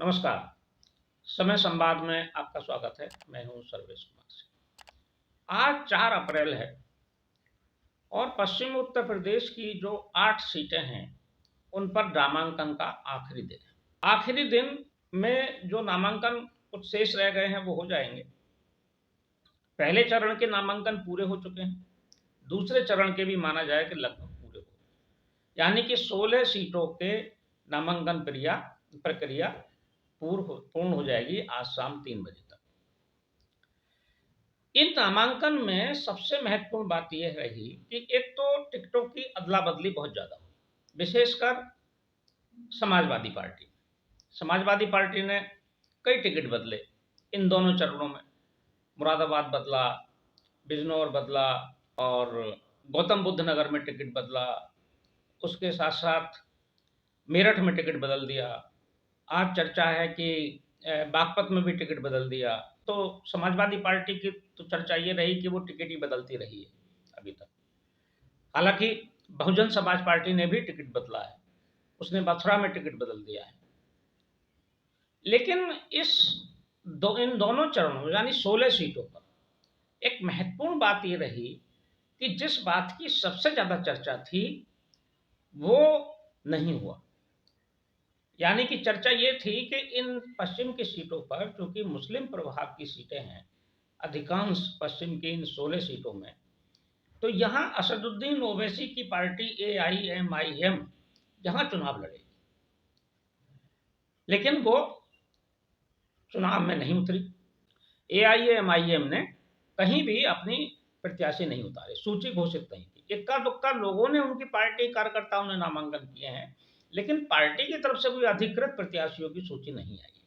नमस्कार। समय संवाद में आपका स्वागत है। मैं हूं सर्वेश कुमार सिंह। आज 4 अप्रैल है और पश्चिम उत्तर प्रदेश की जो 8 सीटें हैं, उन पर नामांकन का आखिरी दिन है। आखिरी दिन में जो नामांकन कुछ शेष रह गए हैं, वो हो जाएंगे। पहले चरण के नामांकन पूरे हो चुके हैं, दूसरे चरण के भी माना जाए कि लगभग पूरे हो, यानी कि 16 सीटों के नामांकन प्रक्रिया पूर्ण हो जाएगी आज शाम 3 बजे तक। इन नामांकन में सबसे महत्वपूर्ण बात यह रही कि एक तो टिकटों की अदला बदली बहुत ज्यादा हुई, विशेषकर समाजवादी पार्टी। समाजवादी पार्टी ने कई टिकट बदले इन दोनों चरणों में। मुरादाबाद बदला, बिजनौर बदला और गौतम बुद्ध नगर में टिकट बदला। उसके साथ साथ मेरठ में टिकट बदल दिया। आज चर्चा है कि बागपत में भी टिकट बदल दिया। तो समाजवादी पार्टी की तो चर्चा ये रही कि वो टिकट ही बदलती रही है अभी तक। हालांकि बहुजन समाज पार्टी ने भी टिकट बदला है, उसने मथुरा में टिकट बदल दिया है। लेकिन इन दोनों चरणों यानी 16 सीटों पर एक महत्वपूर्ण बात ये रही कि जिस बात की सबसे ज्यादा चर्चा थी वो नहीं हुआ। यानी कि चर्चा ये थी कि इन पश्चिम की सीटों पर, चूंकि मुस्लिम प्रभाव की सीटें हैं अधिकांश पश्चिम की इन 16 सीटों में, तो यहां असदुद्दीन ओवैसी की पार्टी AIMIM यहां चुनाव लड़ेगी। लेकिन वो चुनाव में नहीं उतरी। AIMIM ने कहीं भी अपनी प्रत्याशी नहीं उतारे, सूची घोषित नहीं की। इक्का दुक्का लोगों ने, उनकी पार्टी कार्यकर्ताओं ने नामांकन किए हैं, लेकिन पार्टी की तरफ से कोई अधिकृत प्रत्याशियों की सूची नहीं आई।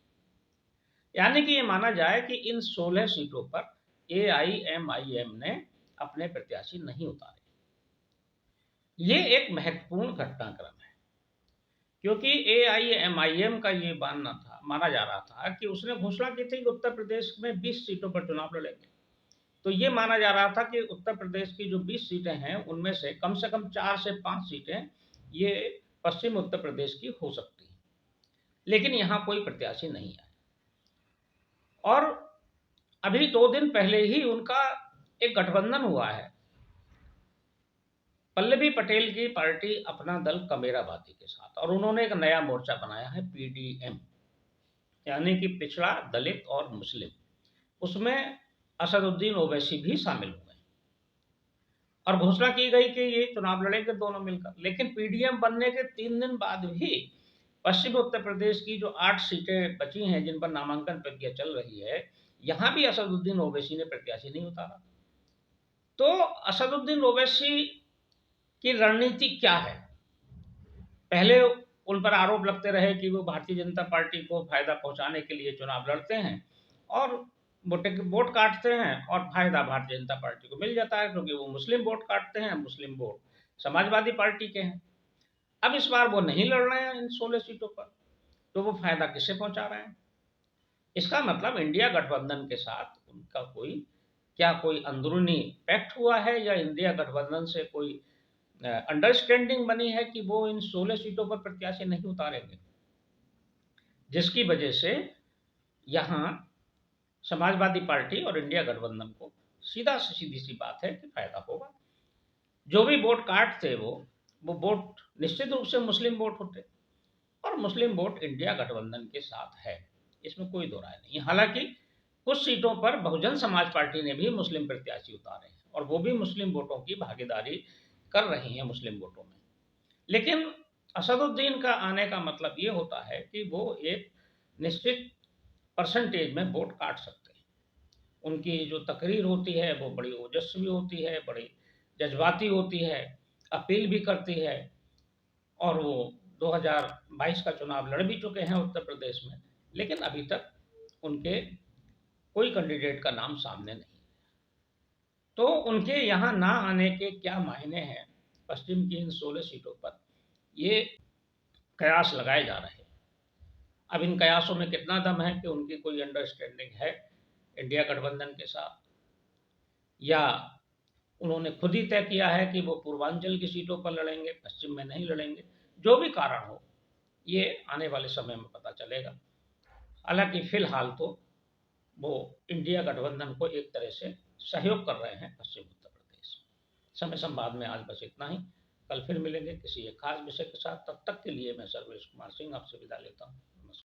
यानी कि ये माना जाए कि इन 16 सीटों पर AIMIM ने अपने प्रत्याशी नहीं उतारे। ये एक महत्वपूर्ण घटनाक्रम है, क्योंकि AIMIM का ये माना जा रहा था कि उसने घोषणा की थी कि उत्तर प्रदेश में 20 सीटों पर चुनाव लड़ेंगे। तो ये माना जा रहा था कि उत्तर प्रदेश की जो 20 सीटें हैं, उनमें से कम 4 से 5 सीटें ये पश्चिम उत्तर प्रदेश की हो सकती हैं। लेकिन यहाँ कोई प्रत्याशी नहीं है। और अभी 2 दिन पहले ही उनका एक गठबंधन हुआ है। पल्लवी पटेल की पार्टी अपना दल कमेराबादी के साथ, और उन्होंने एक नया मोर्चा बनाया है PDM, यानी कि पिछड़ा, दलित और मुस्लिम। उसमें असदुद्दीन ओवैसी भी शामिल हुए और घोषणा की गई कि ये चुनाव लड़ेंगे दोनों मिलकर। लेकिन PDM बनने के 3 दिन बाद भी पश्चिम उत्तर प्रदेश की जो 8 सीटें बची हैं जिन पर नामांकन प्रक्रिया चल रही है, यहां भी असदुद्दीन ओवैसी ने प्रत्याशी नहीं उतारा। तो असदुद्दीन ओवैसी की रणनीति क्या है? पहले उन पर आरोप लगते रहे कि वो भारतीय जनता पार्टी को फायदा पहुंचाने के लिए चुनाव लड़ते हैं और वोट काटते हैं, और फायदा भारतीय जनता पार्टी को मिल जाता है क्योंकि वो मुस्लिम वोट काटते हैं, मुस्लिम वोट समाजवादी पार्टी के हैं। अब इस बार वो नहीं लड़ रहे हैं इन 16 सीटों पर, तो वो फायदा किसे पहुंचा रहे हैं? इसका मतलब इंडिया गठबंधन के साथ उनका कोई अंदरूनी पैक्ट हुआ है, या इंडिया गठबंधन से कोई अंडरस्टैंडिंग बनी है कि वो इन 16 सीटों पर प्रत्याशी नहीं उतारेंगे, जिसकी वजह से यहां समाजवादी पार्टी और इंडिया गठबंधन को सीधी सी बात है कि फायदा होगा। जो भी वोट काटते वो वोट निश्चित रूप से मुस्लिम वोट होते, और मुस्लिम वोट इंडिया गठबंधन के साथ है, इसमें कोई दो राय नहीं। हालांकि कुछ सीटों पर बहुजन समाज पार्टी ने भी मुस्लिम प्रत्याशी उतारे हैं, और वो भी मुस्लिम वोटों की भागीदारी कर रही हैं मुस्लिम वोटों में। लेकिन असदुद्दीन का आने का मतलब ये होता है कि वो एक निश्चित परसेंटेज में वोट काट सकते हैं। उनकी जो तकरीर होती है वो बड़ी ओजस्वी होती है, बड़ी जज्बाती होती है, अपील भी करती है, और वो 2022 का चुनाव लड़ भी चुके हैं उत्तर प्रदेश में। लेकिन अभी तक उनके कोई कैंडिडेट का नाम सामने नहीं। तो उनके यहाँ ना आने के क्या मायने हैं पश्चिम की इन 16 सीटों पर, ये कयास लगाए जा रहे हैं। अब इन कयासों में कितना दम है कि उनकी कोई अंडरस्टैंडिंग है इंडिया गठबंधन के साथ, या उन्होंने खुद ही तय किया है कि वो पूर्वांचल की सीटों पर लड़ेंगे, पश्चिम में नहीं लड़ेंगे। जो भी कारण हो, ये आने वाले समय में पता चलेगा। हालांकि फिलहाल तो वो इंडिया गठबंधन को एक तरह से सहयोग कर रहे हैं पश्चिम उत्तर प्रदेश। समय संवाद में आज बस इतना ही। कल फिर मिलेंगे किसी एक खास विषय के साथ। तब तक के लिए मैं सर्वेश कुमार सिंह आपसे विदा लेता हूँ।